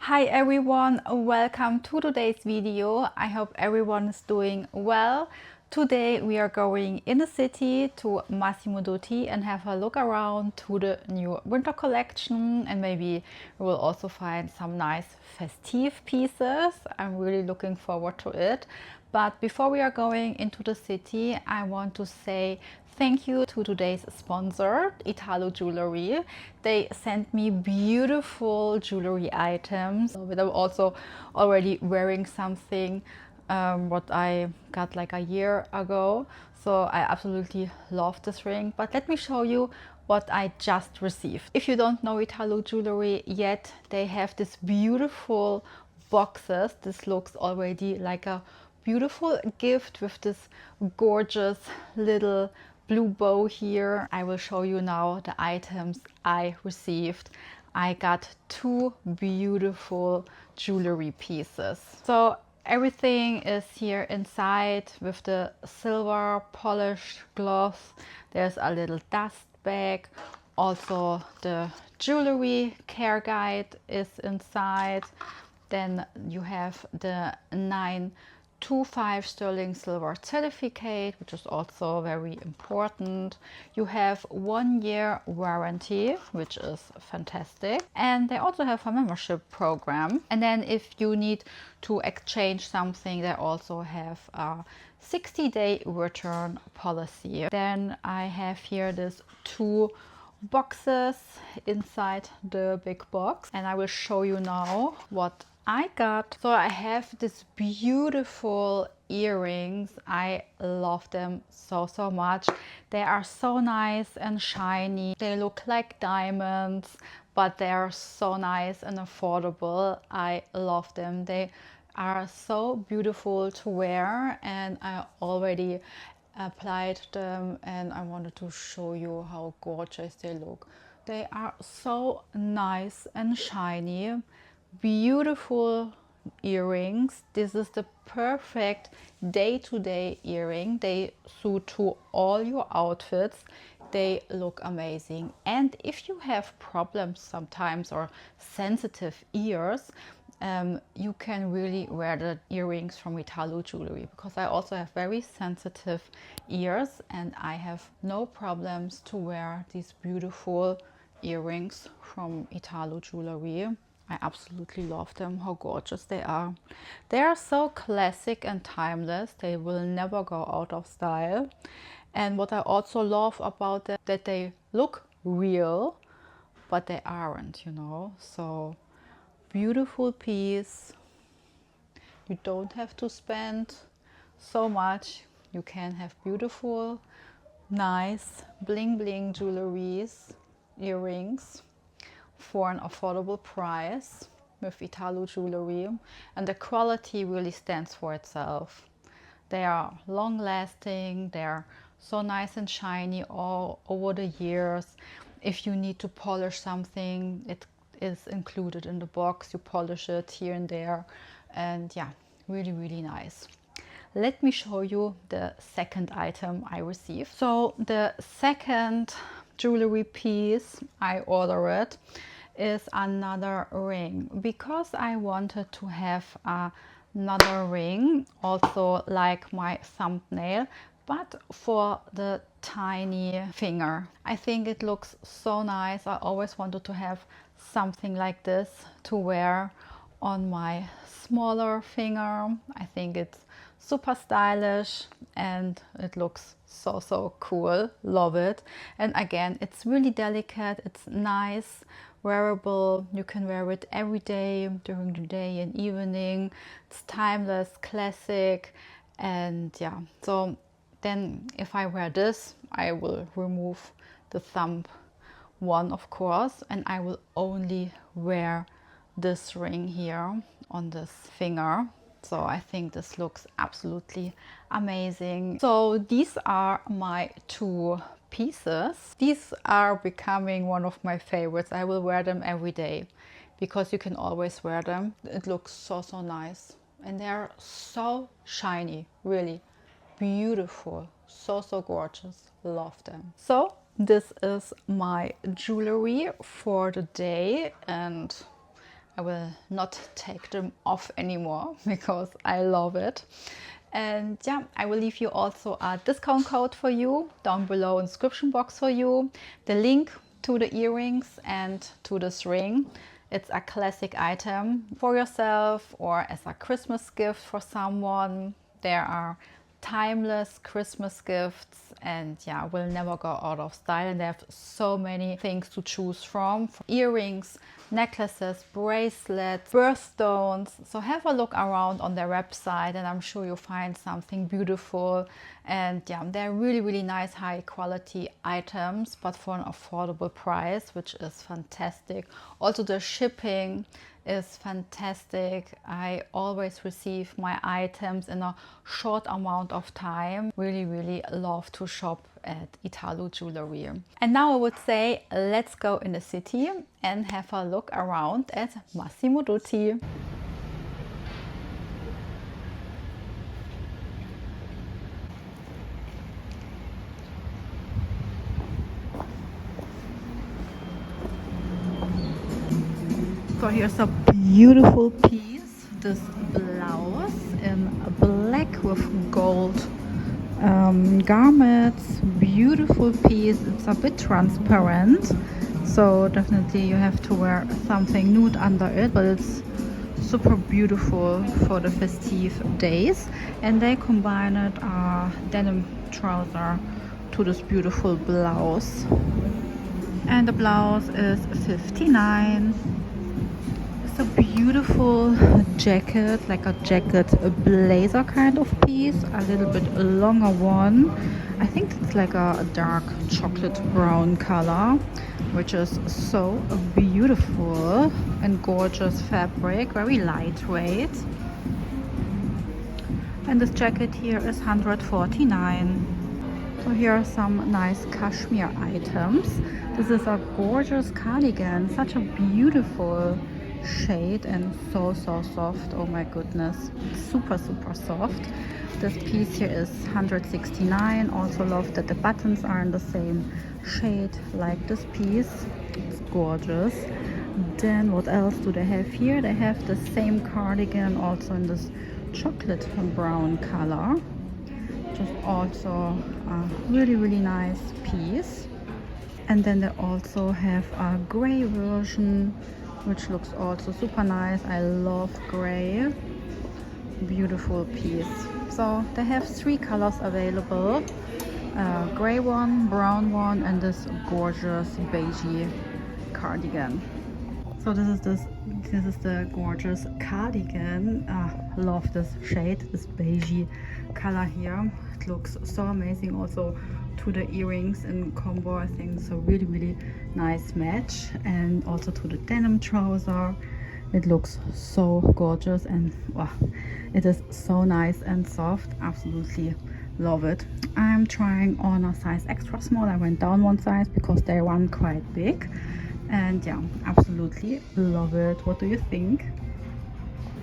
Hi everyone, welcome to today's video. I hope everyone is doing well. Today we are going in the city to Massimo Dutti and have a look around to the new winter collection, and maybe we will also find some nice festive pieces. I'm really looking forward to it. But before we are going into the city, I want to say thank you to today's sponsor, Italo Jewelry. They sent me beautiful jewelry items. But I'm also already wearing something what I got like a year ago. So I absolutely love this ring. But let me show you what I just received. If you don't know Italo Jewelry yet, they have this beautiful boxes. This looks already like a beautiful gift with this gorgeous little blue bow here. I will show you now the items I received. I got two beautiful jewelry pieces. So everything is here inside with the silver polished gloss. There's a little dust bag. Also the jewelry care guide is inside. Then you have the 925 sterling silver certificate, which is also very important. You have 1 year warranty, which is fantastic. And they also have a membership program. And then if you need to exchange something, they also have a 60-day return policy. Then I have here this two boxes inside the big box, and I will show you now what I got. So I have this beautiful earrings. I love them so much. They are so nice and shiny. They look like diamonds, but they are so nice and affordable. I love them. They are so beautiful to wear, and I already applied them and I wanted to show you how gorgeous they look. They are so nice and shiny. Beautiful earrings. This is the perfect day-to-day earring. They suit to all your outfits. They look amazing. And if you have problems sometimes or sensitive ears, you can really wear the earrings from Italo Jewelry, because I also have very sensitive ears and I have no problems to wear these beautiful earrings from Italo Jewelry. I absolutely love them, how gorgeous they are. They are so classic and timeless. They will never go out of style. And what I also love about them, that they look real, but they aren't, you know. So beautiful piece. You don't have to spend so much. You can have beautiful, nice bling bling jewelries, earrings for an affordable price with Italo Jewelry, and the quality really stands for itself. They are long lasting, they're so nice and shiny all over the years. If you need to polish something, it is included in the box. You polish it here and there, and yeah, really nice. Let me show you the second item I received. So the second jewelry piece I ordered is another ring, because I wanted to have another ring also like my thumbnail, but for the tiny finger. I think it looks so nice. I always wanted to have something like this to wear on my smaller finger. I think it's super stylish and it looks so cool. Love it. And again, it's really delicate, it's nice, wearable. You can wear it every day, during the day and evening. It's timeless, classic. And yeah, so then if I wear this, I will remove the thumb one, of course, and I will only wear this ring here on this finger. So I think this looks absolutely amazing. So these are my two pieces. These are becoming one of my favorites. I will wear them every day because you can always wear them. It looks so nice, and they're so shiny, really beautiful, so gorgeous. Love them. So this is my jewelry for the day, and I will not take them off anymore because I love it. And yeah, I will leave you also a discount code for you down below in the description box for you. The link to the earrings and to this ring. It's a classic item for yourself or as a Christmas gift for someone. There are timeless Christmas gifts and yeah, will never go out of style, and they have so many things to choose from earrings, necklaces, bracelets, birthstones. So have a look around on their website and I'm sure you'll find something beautiful. And yeah, they're really nice high quality items, but for an affordable price, which is fantastic. Also the shipping is fantastic. I always receive my items in a short amount of time. Really love to shop at Italo Jewelry. And now I would say let's go in the city and have a look around at Massimo Dutti. So here's a beautiful piece, this blouse in black with gold garments, beautiful piece. It's a bit transparent, so definitely you have to wear something nude under it, but it's super beautiful for the festive days. And they combined a denim trouser to this beautiful blouse, and the blouse is 59. It's a beautiful jacket, like a jacket, a blazer kind of piece, a little bit longer one. I think it's like a dark chocolate brown color, which is so beautiful and gorgeous fabric, very lightweight. And this jacket here is 149. So here are some nice cashmere items. This is a gorgeous cardigan, such a beautiful shade and so soft. Oh my goodness, super soft. This piece here is 169. Also love that the buttons are in the same shade like this piece. It's gorgeous. Then what else do they have here? They have the same cardigan also in this chocolate brown color, just also a really nice piece. And then they also have a gray version, which looks also super nice. I love gray. Beautiful piece. So they have 3 colors available: gray one, brown one, and this gorgeous beigey cardigan. So this is the gorgeous cardigan. Love this shade, this beigey color here. It looks so amazing also to the earrings in combo. I think it's a really nice match, and also to the denim trouser. It looks so gorgeous, and wow, it is so nice and soft. Absolutely love it. I'm trying on a size extra small. I went down one size because they run quite big, and yeah, absolutely love it. What do you think?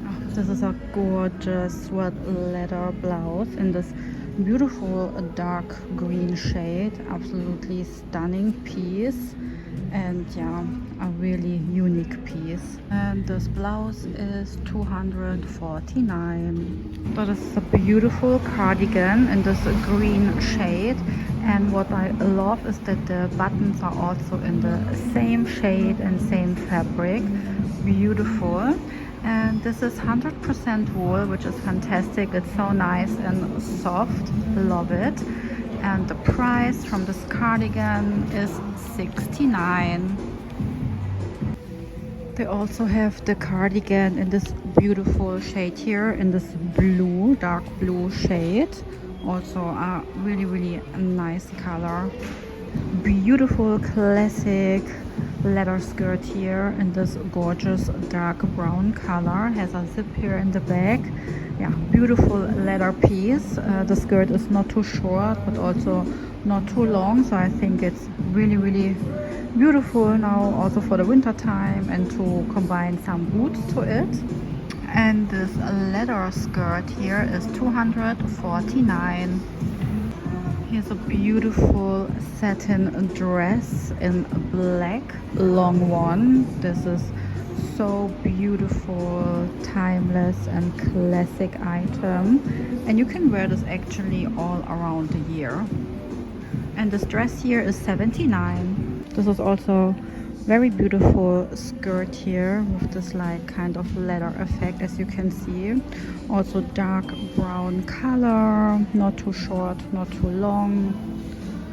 Oh, this is a gorgeous sweat leather blouse in this beautiful dark green shade. Absolutely stunning piece, and yeah, a really unique piece. And this blouse is 249. So this is a beautiful cardigan in this green shade, and what I love is that the buttons are also in the same shade and same fabric. Beautiful. And this is 100% wool, which is fantastic. It's so nice and soft. Love it. And the price from this cardigan is 69. They also have the cardigan in this beautiful shade here, in this blue, dark blue shade. Also a really nice color. Beautiful classic leather skirt here in this gorgeous dark brown color. Has a zip here in the back. Yeah, beautiful leather piece. The skirt is not too short but also not too long, so I think it's really beautiful now also for the winter time, and to combine some boots to it. And this leather skirt here is 249. Here's a beautiful satin dress in black, long one. This is so beautiful, timeless and classic item, and you can wear this actually all around the year. And this dress here is 79. This is also very beautiful skirt here with this like kind of leather effect, as you can see. Also dark brown color, not too short, not too long,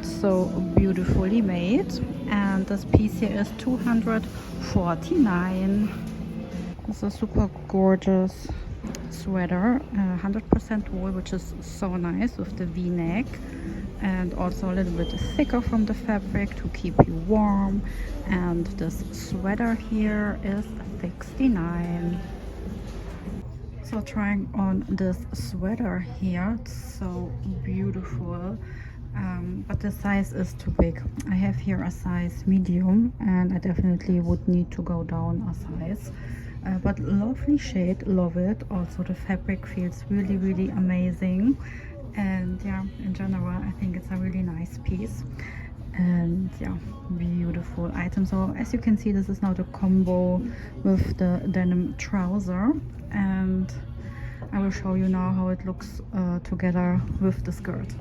so beautifully made. And this piece here is 249. It's a super gorgeous sweater, 100% wool, which is so nice with the v-neck, and also a little bit thicker from the fabric to keep you warm. And this sweater here is 69. So trying on this sweater here, it's so beautiful, but the size is too big. I have here a size medium and I definitely would need to go down a size. But lovely shade, love it. Also the fabric feels really amazing, and yeah, in general I think it's a really nice piece. And yeah, beautiful item. So as you can see, this is now the combo with the denim trouser, and I will show you now how it looks together with the skirt.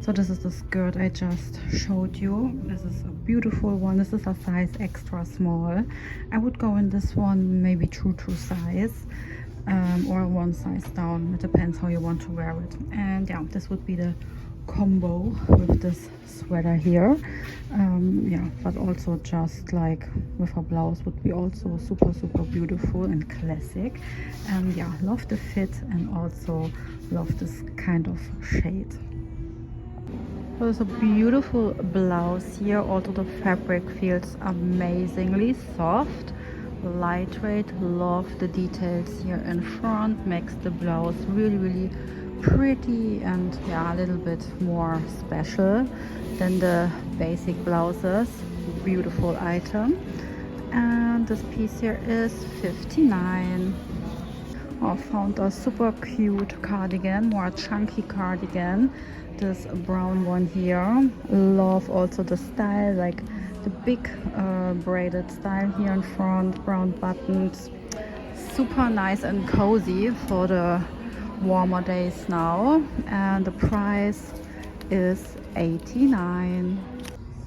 So this is the skirt I just showed you. This is a beautiful one. This is a size extra small. I would go in this one maybe true to size, or one size down. It depends how you want to wear it. And yeah, this would be the combo with this sweater here. Yeah, but also just like with a blouse would be also super beautiful and classic. And yeah, love the fit and also love this kind of shade. So it's a beautiful blouse here. Also the fabric feels amazingly soft, lightweight. Love the details here in front, makes the blouse really pretty and yeah, a little bit more special than the basic blouses. Beautiful item. And this piece here is 59. I found a super cute cardigan, more chunky cardigan. This brown one here. Love also the style, like the big braided style here in front, brown buttons. Super nice and cozy for the warmer days now. And the price is 89.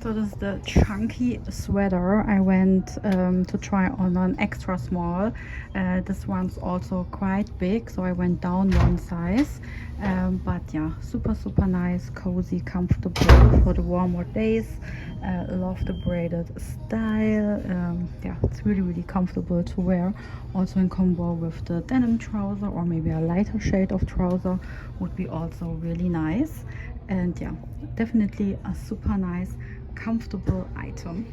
So this is the chunky sweater I went to try on an extra small. This one's also quite big, so I went down one size. But yeah, super nice, cozy, comfortable for the warmer days. Love the braided style. Yeah, it's really comfortable to wear. Also in combo with the denim trouser, or maybe a lighter shade of trouser would be also really nice. And yeah, definitely a super nice, comfortable item.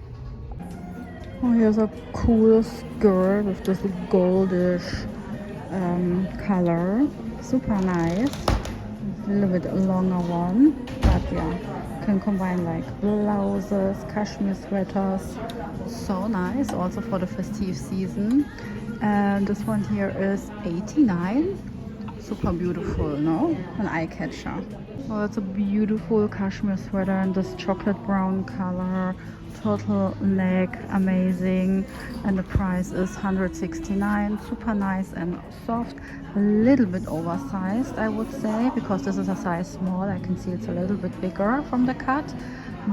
Oh, here's a cool skirt with this goldish color. Super nice. A little bit longer one, but yeah, can combine like blouses, cashmere sweaters. So nice, also for the festive season. And this one here is 89. Super beautiful, no? An eye catcher. Oh, that's a beautiful cashmere sweater in this chocolate brown color. Total neck, amazing. And the price is 169. Super nice and soft. A little bit oversized, I would say, because this is a size small. I can see it's a little bit bigger from the cut.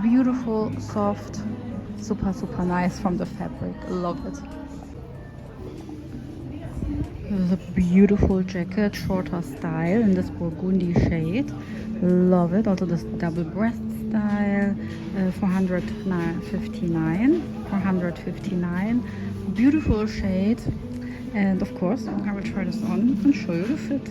Beautiful, soft, super nice from the fabric. Love it. This is a beautiful jacket, shorter style in this burgundy shade. Love it. Also this double breast style, 459. Beautiful shade. And of course, I will try this on and show you the fit.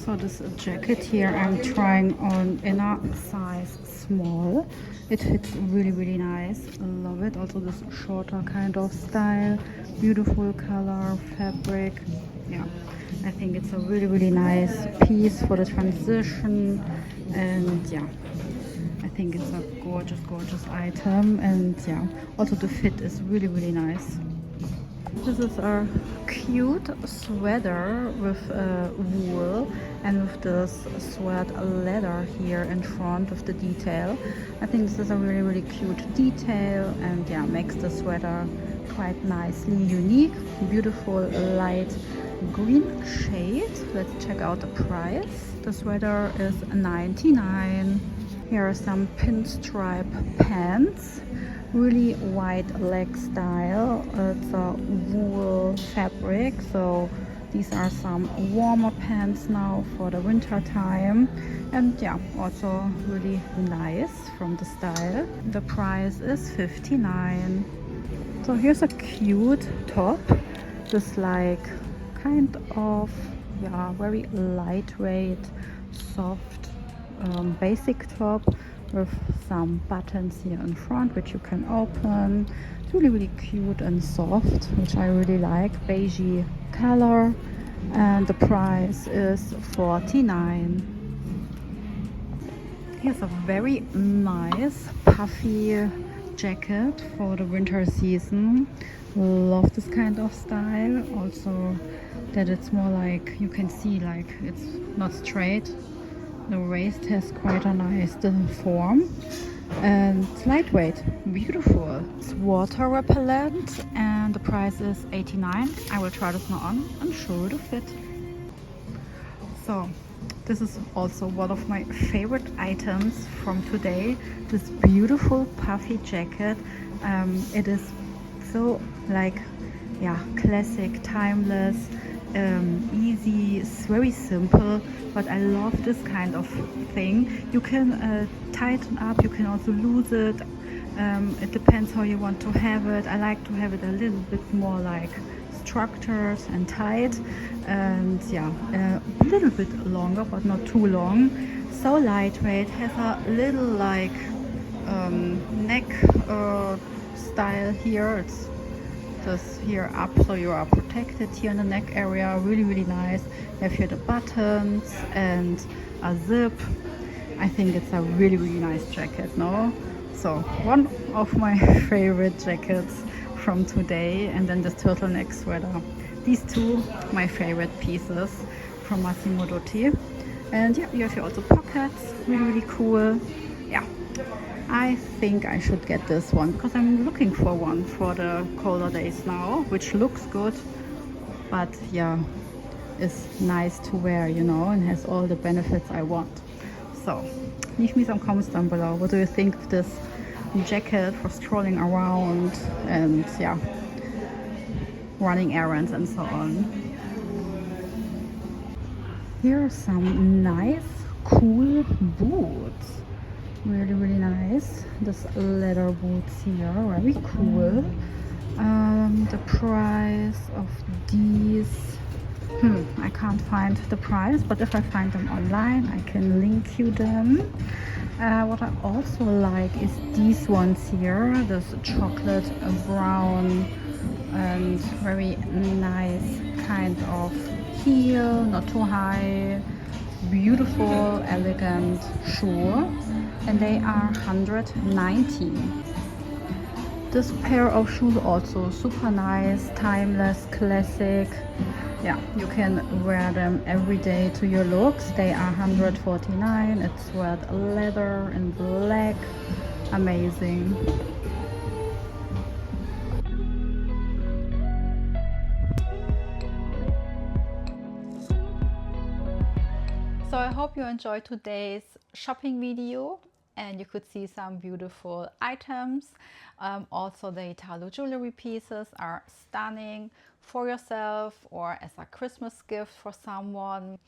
So this jacket here I'm trying on in a size small. It fits really nice. Love it. Also this shorter kind of style, beautiful color, fabric. Yeah, I think it's a really nice piece for the transition. And yeah, I think it's a gorgeous item. And yeah, also the fit is really nice. This is a cute sweater with wool and with this sweat leather here in front of the detail. I think this is a really cute detail, and yeah, makes the sweater quite nicely unique. Beautiful light green shade. Let's check out the price. The sweater is $99. Here are some pinstripe pants, really wide leg style. It's a wool fabric, so these are some warmer pants now for the winter time, and yeah, also really nice from the style. The price is $59. So here's a cute top, just like kind of, yeah, very lightweight, soft, basic top with some buttons here in front which you can open. It's really cute and soft, which I really like. Beigey color, and the price is $49. Here's a very nice puffy jacket for the winter season. Love this kind of style. Also that it's more like, you can see like it's not straight. The waist has quite a nice form, and it's lightweight, beautiful. It's water repellent, and the price is $89. I will try this now on. I'm sure it'll fit. So this is also one of my favorite items from today. This beautiful puffy jacket. It is so like, yeah, classic, timeless, easy. It's very simple, but I love this kind of thing. You can tighten up, you can also lose it. It depends how you want to have it. I like to have it a little bit more like structured and tight, and yeah, a little bit longer but not too long. So lightweight, has a little like neck style here. It's just here up, so you are protected here in the neck area. Really nice. You have here the buttons and a zip. I think it's a really nice jacket, no? So one of my favorite jackets from today, and then this turtleneck sweater. These two my favorite pieces from Massimo Dutti. And yeah, you have here also pockets, really cool. Yeah, I think I should get this one because I'm looking for one for the colder days now, which looks good, but yeah, is nice to wear, you know, and has all the benefits I want. So leave me some comments down below. What do you think of this jacket for strolling around and yeah, running errands and so on? Here are some nice cool boots. Really nice. This leather boots here, very cool. The price of these, I can't find the price, but if I find them online I can link you them. What I also like is these ones here, this chocolate brown and very nice kind of heel, not too high, beautiful elegant shoe, and they are $119. This pair of shoes also super nice, timeless, classic. Yeah, you can wear them every day to your looks. They are $149. It's red leather and black. Amazing. So I hope you enjoyed today's shopping video and you could see some beautiful items. Also the Italo Jewelry pieces are stunning for yourself or as a Christmas gift for someone.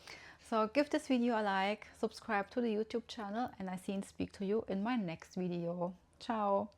So give this video a like, subscribe to the YouTube channel, and I see and speak to you in my next video. Ciao!